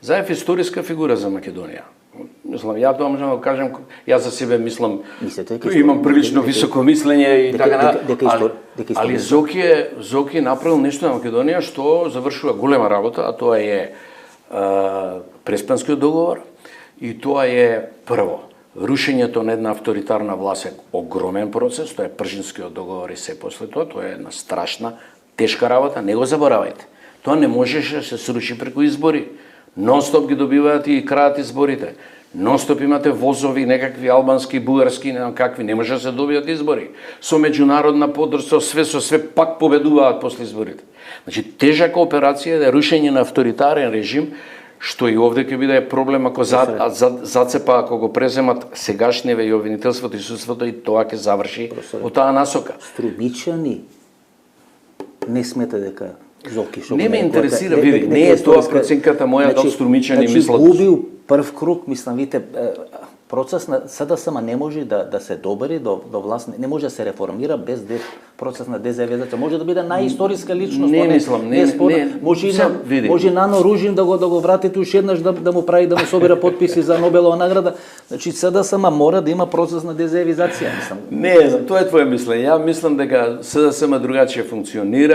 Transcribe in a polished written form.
Заев историска фигура за Македонија. Мислам, ја тоа можам да кажем, јас за себе мислам, имам прилично високо мислење и така али Зоки направил нешто на Македонија што завршува голема работа, а тоа е Преспанскиот договор и тоа е прво рушењето на една авторитарна власт е огромен процес, тоа е Пршинскиот договор и се после тоа е една страшна, тешка работа, не го заборавајте. Тоа не можеше да се сруши преку избори. Нон-стоп ги добиваат и крајат изборите. Нон-стоп имате возови, некакви албански, бугарски, не знам какви, не може да се добијат избори. Со меѓународна поддршка, со све пак победуваат после изборите. Значи, тежака операција е рушење на авторитарен режим, што и овде ќе биде проблем ако зацепа, ако го преземат сегашниве и обвинителството и судството и тоа ќе заврши во таа насока. Струмичани не смета дека Зоки што не ме интересира, види, не е тоа проценката моја да Струмичани мислат. Губил прв круг, мислам, видите, процес на СДСМ не може да се добери до власт, не може да се реформира без процес на дезавизација. Може да биде најисториска личност, не мислам, може Нано Ружин да го вратите уште еднаш да му прави да му собира потписи за Нобелова награда. Значи СДСМ мора да има процес на дезавизација, мислам. Не, тоа е твое мислење. Ја мислам дека СДСМ другачије функционира.